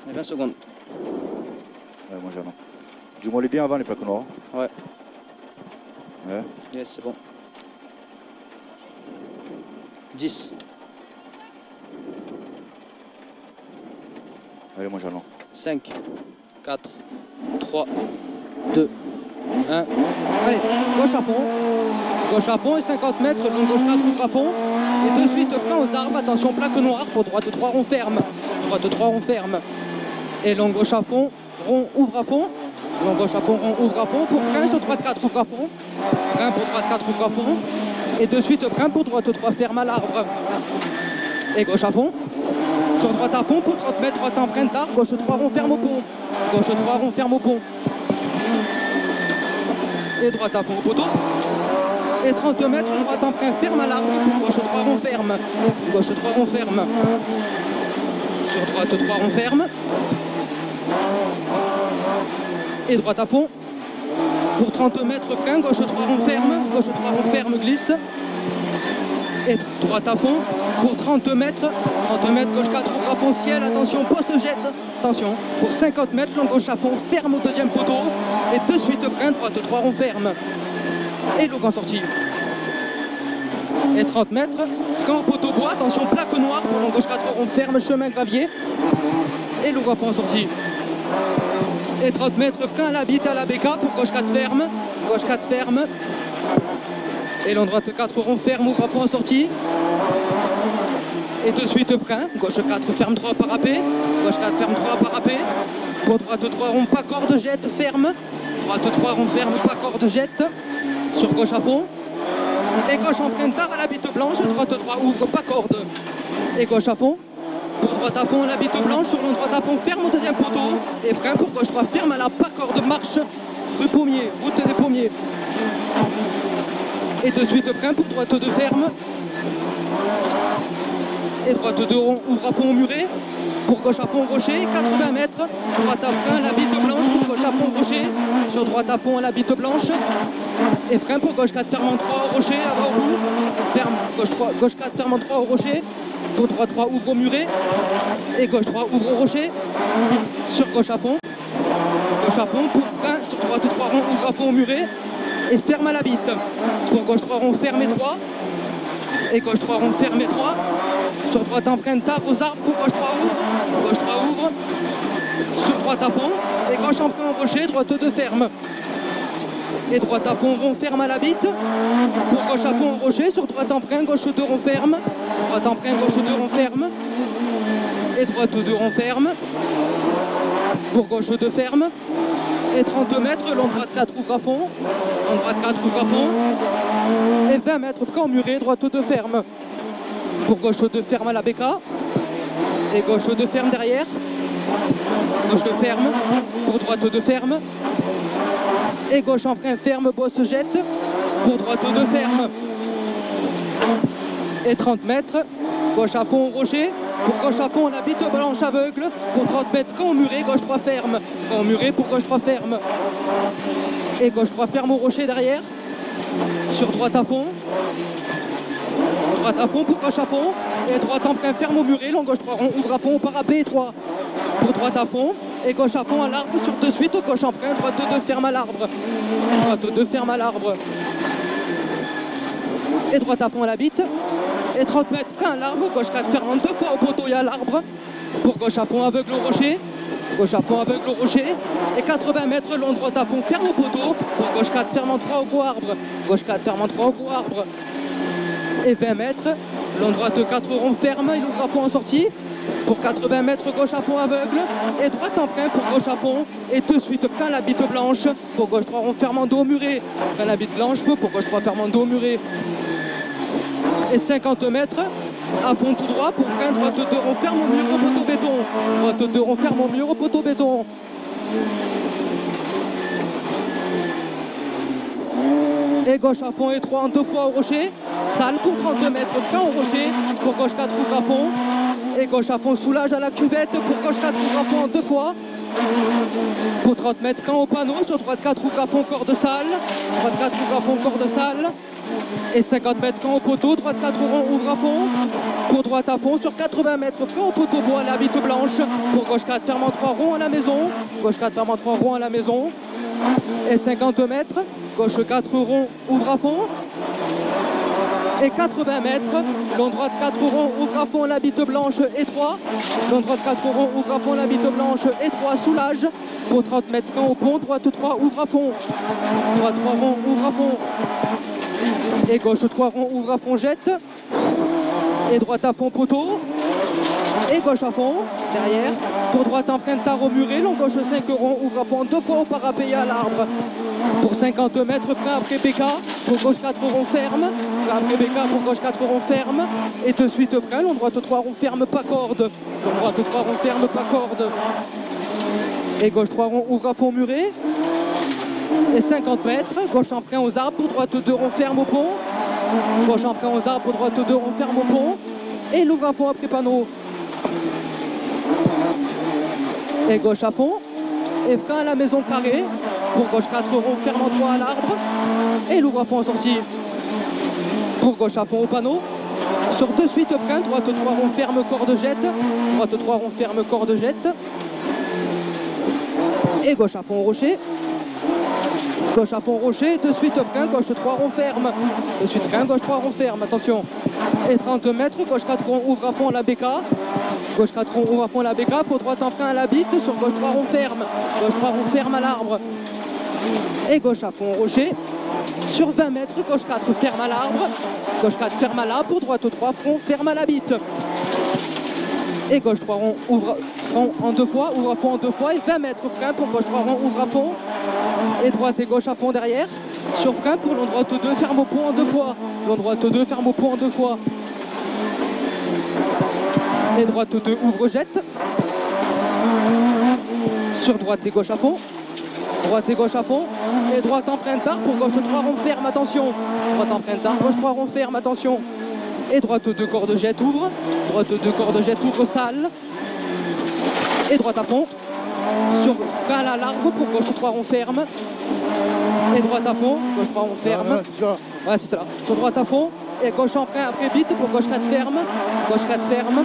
Et 20 secondes. Ouais, moi j'en ai. Dis-moi les bien avant les plaques noires. Ouais. Ouais. Yes, c'est bon. 10. Allez, moi j'en ai. 5, 4, 3, 2, 1. Allez, gauche à fond. Gauche à fond et 50 mètres, long gauche 4, ouvre à fond. Et de suite, frein aux arbres, attention, plaque noire pour droite 3, rond ferme. Droite 3, rond ferme. Et long gauche à fond, rond, ouvre à fond. Long gauche à fond, rond, ouvre à fond. Pour frein sur droite 4, ouvre à fond. Frein pour droite 4, ouvre à fond. Et de suite, frein pour droite 3, ferme à l'arbre. Et gauche à fond. Sur droite à fond pour 30 mètres, droite en frein tard, gauche 3, rond, ferme au pont. Gauche 3, rond, ferme au pont. Et droite à fond au poteau. Et 30 mètres, droite en frein, ferme à l'arbre, pour gauche 3, rond, ferme. Gauche 3, rond, ferme. Sur droite 3, rond, ferme. Et droite à fond. Pour 30 mètres, frein, gauche 3, rond, ferme. Gauche 3, rond, ferme, glisse. Et droite à fond. Pour 30 mètres, gauche 4, ouvre à fond, ciel, attention, poste jette. Attention, pour 50 mètres, long gauche à fond, ferme au deuxième poteau. Et de suite, frein, droite 3, rond, ferme. Et long en sortie. Et 30 mètres, frein au poteau bois, attention, plaque noire pour long gauche 4, rond, ferme, chemin gravier. Et long à fond en sortie. Et 30 mètres, frein à la bite à la béca pour gauche 4 ferme. Gauche 4 ferme. Et long droite 4 rond ferme, ouvre à fond en sortie. Et de suite frein, gauche 4 ferme 3 parapet. Gauche 4 ferme 3 parapet. Pour droite 3 rond, pas corde, jette, ferme. Droite 3 rond ferme, pas corde, jette. Sur gauche à fond. Et gauche en frein tard à la bite blanche. Droite 3 ouvre, pas corde. Et gauche à fond. Pour droite à fond, la bite blanche. Sur long droite à fond, ferme au deuxième poteau. Et frein pour gauche 3 ferme à la pas corde, marche. Rue Pommier, route des Pommiers. Et de suite frein pour droite 2 ferme. Et droite 2 rond, ouvre à fond au muret. Pour gauche à fond rocher, 80 mètres. Droite à frein, la bite blanche. Pour gauche à fond rocher. Sur droite à fond, la bite blanche. Et frein pour gauche 4 ferme en 3 au rocher, à bas au bout. Ferme, gauche 4 ferme en 3 au rocher. Pour droite 3 ouvre au muret. Et gauche 3 ouvre au rocher. Sur gauche à fond. Gauche à fond pour frein. Sur droite 3 rond, ouvre à fond au muret. Et ferme à la bite. Pour gauche 3 rond, ferme et 3. Et gauche 3 rond, ferme et 3. Sur droite en frein tard aux arbres, pour gauche 3 ouvre. Gauche 3 ouvre. Sur droite à fond. Et gauche en frein en rocher, droite 2 ferme. Et droite à fond rond, ferme à la bite. Pour gauche à fond en rocher, sur droite en frein, gauche 2 rond, ferme. Droite en frein, gauche 2 rond, ferme. Et droite 2 rond, ferme. Pour gauche 2 ferme. Et 30 mètres, long droite 4 ouvre à fond. Long droite 4 ouvre à fond. Et 20 mètres, frein en muret, droite 2 ferme. Pour gauche 2 ferme à la béca. Et gauche 2 ferme derrière. Gauche 2 ferme. Pour droite 2 ferme. Et gauche en frein ferme, bosse jette. Pour droite 2 ferme. Et 30 mètres, gauche à fond au rocher. Pour gauche à fond, la bite blanche aveugle. Pour 30 mètres, frein au muret, gauche 3 ferme. Frein au muret pour gauche 3 ferme. Et gauche 3 ferme au rocher derrière. Sur droite à fond. Droite à fond pour gauche à fond. Et droite en frein ferme au muret. Long gauche 3 rond, ouvre à fond au parapet 3. Pour droite à fond. Et gauche à fond à l'arbre sur de suite. Gauche en frein, droite 2 ferme à l'arbre. Droite 2 ferme à l'arbre. Et droite à fond à la bite. Et 30 mètres, frein à l'arbre, gauche 4 ferme en 2 fois au poteau et à l'arbre. Pour gauche à fond aveugle au rocher. Gauche à fond aveugle au rocher. Et 80 mètres, long droite à fond, ferme au poteau. Pour gauche 4 ferme en 3 au gros arbre. Gauche 4 ferme en 3 au gros arbre. Et 20 mètres, long droite 4 rond ferme, il ouvre à fond en sortie. Pour 80 mètres, gauche à fond aveugle. Et droite en frein pour gauche à fond. Et de suite, frein la bite blanche. Pour gauche 3 rond ferme en dos au muret. Frein la bite blanche, pour gauche 3 ferme en dos au muret. Et 50 mètres, à fond tout droit, pour frein, droite 2 rond ferme au mur au poteau béton. Droite 2 rond ferme au mur au poteau béton. Et gauche à fond et 3 en 2 fois au rocher. Salle pour 32 mètres, frein au rocher. Pour gauche 4 ouvre à fond. Et gauche à fond soulage à la cuvette. Pour gauche 4 ouvre à fond en 2 fois. Pour 30 mètres, frein au panneau. Sur droite 4 ouvre à fond, corde salle. Droite 4 ouvre à fond, corde salle. Et 50 mètres, frein au poteau. Droite 4 rond, ouvre à fond. pour droite à fond sur 80 mètres, frein au poteau bois, la bite blanche, pour gauche 4, ferme en 3 ronds à la maison, gauche 4, ferme en 3 ronds à la maison, et 52 mètres, gauche 4 ronds, ouvre à fond, et 80 mètres, long droite 4 ronds, ouvre à fond, la bite blanche, et 3, long droite 4 ronds, ouvre à fond, la bite blanche, et 3, soulage, pour 30 mètres, frein au pont, droite 3, ouvre à fond, droite 3 ronds, ouvre à fond, et gauche 3 ronds, ouvre à fond, jette, et droite à fond, poteau, et gauche à fond, derrière, pour droite en frein de tard au muret, long gauche 5 ronds, ouvre à fond, 2 fois au parapet et à l'arbre, pour 50 mètres, frein après BK, pour gauche 4 ronds ferme, frein après BK, pour gauche 4 ronds ferme, et de suite frein, long droite 3 ronds ferme, pas corde, long droite 3 ronds ferme, pas corde, et gauche 3 ronds, ouvre à fond muret, et 50 mètres, gauche en frein aux arbres, pour droite 2 ronds ferme au pont, gauche en frein aux arbres, pour droite 2 ronds ferme au pont, et l'ouvre à fond après panneau, et gauche à fond, et frein à la maison carrée, pour gauche 4 ronds ferme en 3 à l'arbre, et l'ouvre à fond en sortie, pour gauche à fond au panneau, sur de suite frein, droite 3 ronds ferme corde jette, droite 3 ronds ferme corde jette, et gauche à fond au rocher, gauche à fond rocher, de suite frein, gauche 3 ronds ferme, de suite frein, gauche 3 ronds ferme, attention, et 30 mètres, gauche 4 ronds, ouvre à fond la BK, gauche 4 ronds, ouvre à fond la BK, pour droite en frein à la bite, sur gauche 3 ronds ferme, gauche 3 ronds ferme à l'arbre, et gauche à fond rocher, sur 20 mètres, gauche 4 ferme à l'arbre, gauche 4 ferme à l'arbre, pour droite 3 ronds ferme à la bite, et gauche 3 ronds, ouvre front en 2 fois, ouvre à fond en 2 fois, et 20 mètres frein pour gauche 3 ronds, ouvre à fond, et droite et gauche à fond derrière, sur frein pour long droite 2, ferme au pont en 2 fois, long droite 2, ferme au pont en 2 fois, et droite 2, ouvre jette, sur droite et gauche à fond, droite et gauche à fond, et droite en frein tard pour gauche 3 ronds ferme, attention, droite en frein tard, gauche 3 ronds ferme, attention, et droite 2 corde jette ouvre, droite 2 corde jette ouvre sale, et droite à fond, sur frein à l'arbre pour gauche 3 ronds ferme, et droite à fond, gauche 3 ronds ferme, ouais c'est ça, sur droite à fond, et gauche en frein après bite pour gauche 4 ferme, gauche 4 ferme,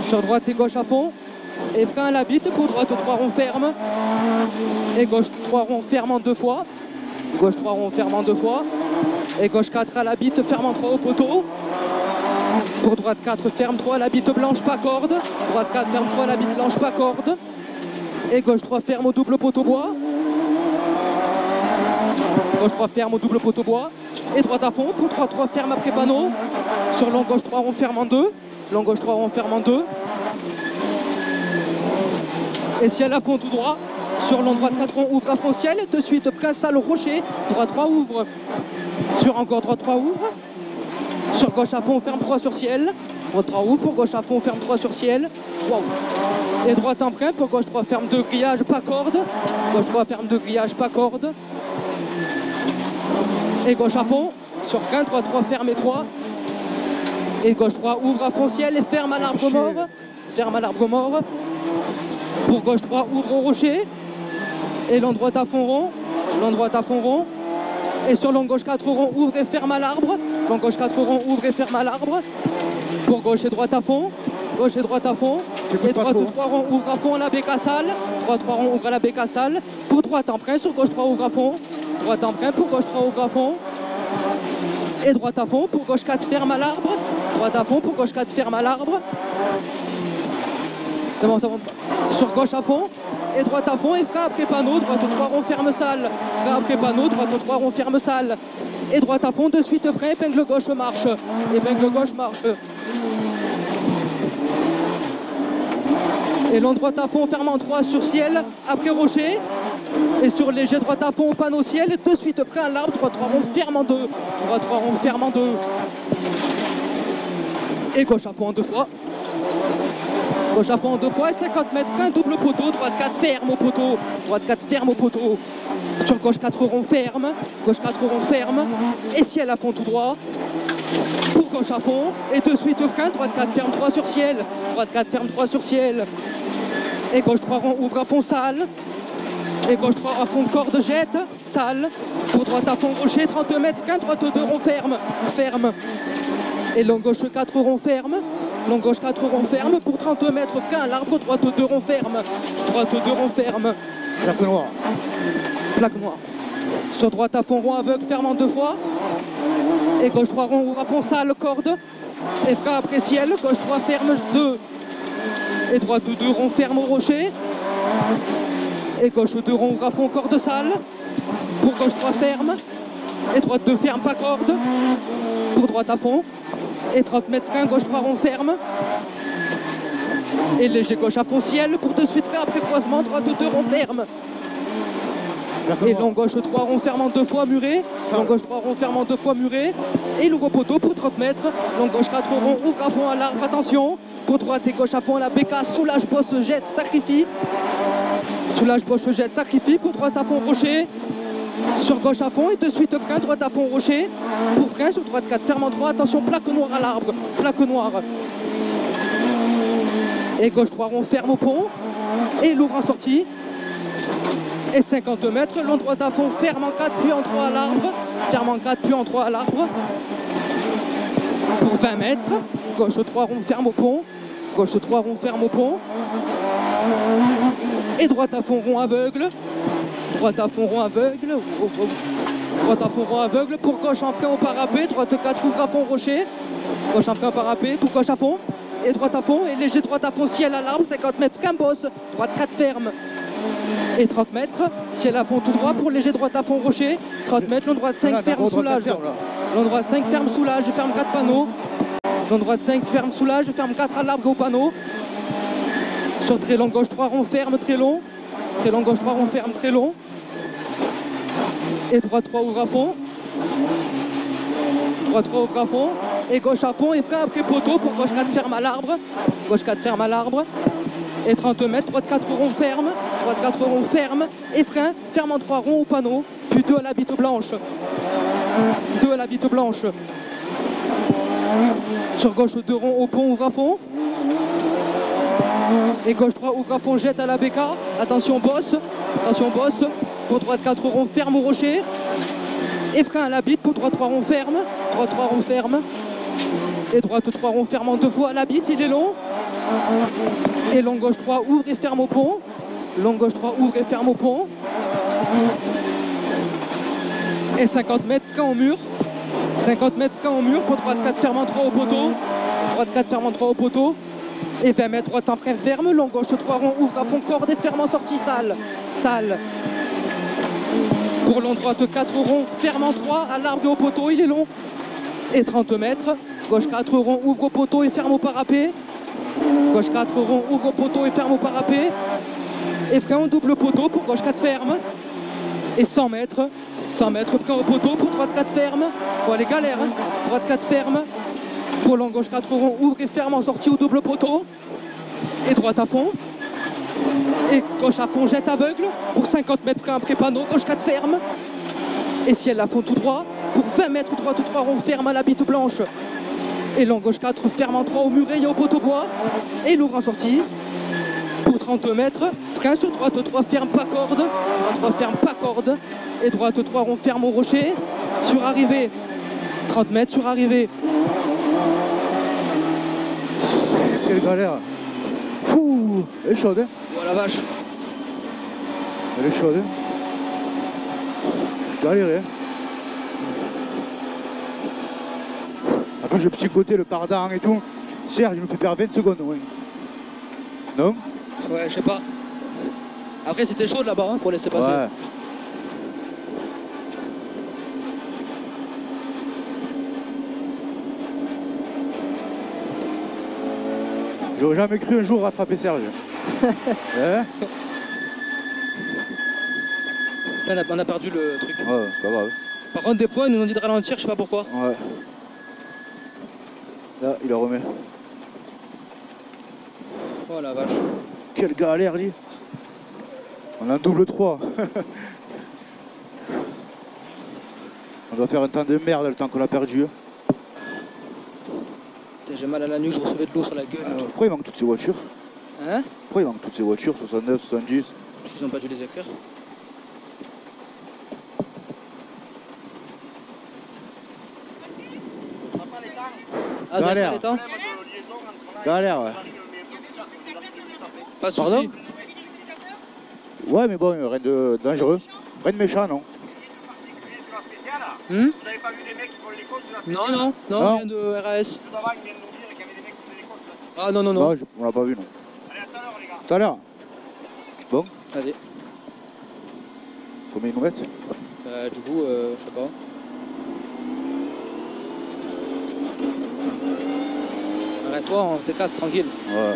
sur droite et gauche à fond, et frein à la bite pour droite 3 ronds ferme, et gauche 3 ronds ferme en 2 fois, gauche 3 ronds ferme en 2 fois, et gauche 4 à la bite ferme en 3 au poteau, pour droite 4 ferme 3 à la bite blanche pas corde, droite 4 ferme 3 à la bite blanche pas corde, et gauche 3 ferme au double poteau bois, gauche 3 ferme au double poteau bois, et droite à fond pour 3 ferme après panneau, sur long gauche 3 ronds ferme en 2, long gauche 3 ronds ferme en 2, et ciel à fond tout droit, sur long droite 4 ronds ouvre à fond ciel, et de suite frein sale rocher, droite 3 ouvre, sur encore droite 3 ouvre, sur gauche à fond ferme 3 sur ciel, droite 3 ouvre, pour gauche à fond ferme 3 sur ciel, wow. Et droite en frein pour gauche 3 ferme 2 grillage pas corde, gauche 3 ferme 2 grillage pas corde, et gauche à fond, sur frein, droite 3 ferme et 3, et gauche 3 ouvre à fond ciel et ferme à l'arbre mort, ferme à l'arbre mort, pour gauche 3 ouvre au rocher, et long droite à fond rond, long droite à fond rond, et sur long gauche 4 ronds ouvre et ferme à l'arbre, long gauche 4 ronds ouvre et ferme à l'arbre, pour gauche et droite à fond, gauche et droite à fond, et droite 3 ronds ouvre à fond à la béca sale, droite 3 ronds ouvre à la béca sale, pour droite en frein, sur gauche 3 ouvre à fond, droite en frein, pour gauche 3 ouvre à fond, et droite à fond, pour gauche 4 ferme à l'arbre, droite à fond, pour gauche 4 ferme à l'arbre, c'est bon, ça monte pas, sur gauche à fond, et droite à fond, et frein après panneau, droite 3 ronds ferme sale, frein après panneau, droite 3 ronds ferme sale, et droite à fond, de suite frein, épingle gauche marche, épingle gauche marche, et long droite à fond, ferme en 3 sur ciel, après rocher, et sur léger droite à fond au panneau ciel, et de suite frein à l'arbre, droite 3 ronds ferme en 2, droite 3 ronds ferme en 2, et gauche à fond en 2 fois. Gauche à fond en 2 fois, et 50 mètres, frein double poteau, droite 4 ferme au poteau, droite 4 ferme au poteau, sur gauche 4 ronds ferme, gauche 4 ronds ferme, et ciel à fond tout droit, pour gauche à fond, et de suite frein, droite 4 ferme 3 sur ciel, droite 4 ferme 3 sur ciel, et gauche 3 ronds ouvre à fond sale, et gauche 3 à fond corde jette, sale, pour droite à fond rocher, 30 mètres, frein, droite 2 ronds ferme, ferme, Et long gauche 4 ronds ferme. Long gauche 4 ronds ferme pour 32 mètres. Frein à l'arbre. Droite 2 ronds ferme. Droite 2 ronds ferme. Plaque noire. Plaque noire. Sur droite à fond rond aveugle, ferme en 2 fois. Et gauche 3 rond ouvre à fond salle, corde. Et frein après ciel. Gauche 3 ferme 2. Et droite 2 rond ferme au rocher. Et gauche 2 rond ouvre à fond corde salle. Pour gauche 3 ferme. Et droite 2 ferme pas corde. Pour droite à fond. Et 30 mètres frein, gauche 3 rond ferme. Et léger gauche à fond ciel. Pour de suite frein après croisement, droite 2 rond ferme. Et long gauche 3 rond ferme en 2 fois muré. Long gauche 3 rond ferme en 2 fois muré. Et l'ouvre au poteau pour 30 mètres. Long gauche 4 rond ouvre à fond à l'arbre, attention. Pour droite et gauche à fond à la béca, soulage, bosse, jette, sacrifie. Soulage, bosse, jette, sacrifie. Pour droite à fond rocher. Sur gauche à fond et de suite frein, droite à fond rocher. Pour frein sur droite 4, ferme en 3, attention, plaque noire à l'arbre. Plaque noire. Et gauche 3 rond ferme au pont. Et l'ouvre en sortie. Et 50 mètres, long droite à fond, ferme en 4, puis en 3 à l'arbre. Ferme en 4, puis en 3 à l'arbre. Pour 20 mètres, gauche 3 rond ferme au pont. Gauche 3 rond ferme au pont. Et droite à fond rond aveugle. Droite à fond rond aveugle. Droite à fond rond aveugle. Pour gauche en frein au parapet. Droite 4 ouvre à fond rocher. Gauche en frein au parapet. Pour gauche à fond. Et droite à fond. Et léger droite à fond ciel à l'arbre. 50 mètres frein bosse. Droite 4 ferme. Et 30 mètres, ciel à fond tout droit pour léger droite à fond rocher. 30 mètres, long droite 5 ferme soulage. Long droite 5 ferme soulage, ferme 4 panneaux. Long droite 5 ferme soulage, ferme 4 à l'arbre au panneau. Sur très long gauche 3 rond ferme très long. Très long gauche 3 rond ferme très long. Et droite 3 ouvre à fond. Droite 3 ouvre à fond. Et gauche à fond et frein après poteau pour gauche 4 ferme à l'arbre. Gauche 4 ferme à l'arbre. Et 30 mètres, droite 4 ronds ferme, droite 4 ronds ferme, et frein, ferme en 3 ronds au panneau, puis 2 à la bite blanche. 2 à la bite blanche. Sur gauche 2 ronds au pont, ouvre à fond. Et gauche 3 ouvre à fond, jette à la béca. Attention bosse, attention bosse. Pour droite 4 ronds ferme au rocher. Et frein à la bite pour droite 3 ronds ferme, droite 3 ronds ferme. Et droite 3 ronds ferme en 2 fois à la bite, il est long. Et long gauche 3 ouvre et ferme au pont. Long gauche 3 ouvre et ferme au pont. Et 50 mètres frein au mur. 50 mètres frein au mur pour droite 4 ferme en 3 au poteau. Droite 4 ferme en 3 au poteau. Et 20 mètres droite en frein ferme. Long gauche 3 ronds ouvre à fond corde et ferme en sortie salle. Salle. Pour long droite 4 ronds ferme en 3 à l'arbre et au poteau, il est long. Et 30 mètres. Gauche 4 ronds ouvre au poteau et ferme au parapet. Gauche 4 ronds ouvre au poteau et ferme au parapet. Et frein au double poteau pour gauche 4 ferme. Et 100 mètres. 100 mètres frein au poteau pour droite 4 ferme. Bon, les galères, hein. Droite 4 ferme. Pour long gauche 4 ronds ouvre et ferme en sortie au double poteau. Et droite à fond. Et gauche à fond jette aveugle. Pour 50 mètres frein après panneau. Gauche 4 ferme. Et ciel à fond tout droit. Pour 20 mètres droite 3 ronds ferme à la bite blanche. Et long gauche 4 ferme en 3 au muret et au poteau bois. Et l'ouvre en sortie. Pour 30 mètres. Frein sur droite 3 ferme pas corde. Droite 3 ferme pas corde. Et droite 3 rond ferme au rocher. Sur arrivée. 30 mètres sur arrivée. Quelle galère. Pouh, elle est chaude, hein. Oh la vache. Elle est chaude, hein. Je galérais, hein. Après, je psychotais le pardon et tout. Serge, il nous fait perdre 20 secondes, ouais. Non? Ouais, je sais pas. Après, c'était chaud là-bas hein, pour laisser passer. Ouais. J'aurais jamais cru un jour rattraper Serge. Hein? On a perdu le truc. Ouais, c'est pas grave. Par contre, des fois, ils nous ont dit de ralentir, je sais pas pourquoi. Ouais. Là, il le remet. Oh la vache. Quelle galère, lui. On a un double 3. On doit faire un temps de merde le temps qu'on a perdu. J'ai mal à la nuque, je recevais de l'eau sur la gueule. Pourquoi il manque toutes ces voitures? Hein? Pourquoi il manque toutes ces voitures? 69, 70? Ils ont pas dû les écrire. On va prendre les temps. Ah, vous avez Galère. pas les temps? Galère, ouais. Pas de Pardon? soucis. Ouais, mais bon, rien de dangereux. Rien de méchant, non? Hmm? Vous n'avez pas vu des mecs qui font les comptes sur la spéciale? Non, Non. rien de RAS. Tout d'abord, ils viennent nous dire qu'il y avait des mecs qui faisaient les comptes. Ah non, non, non. On l'a pas vu, non. Allez, à tout à l'heure, les gars. Tout à l'heure. Bon, Vas-y. combien il nous reste? Du coup, je sais pas. Arrête-toi, on se décasse tranquille. Ouais.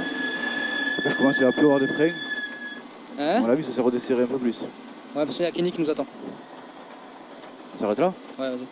Après, je commence à plus avoir de freins. À Hein? mon avis, ça s'est redesserré un peu plus. Ouais, parce qu'il y a Kenny qui nous attend. Ça s'arrête là? Ouais, vas-y.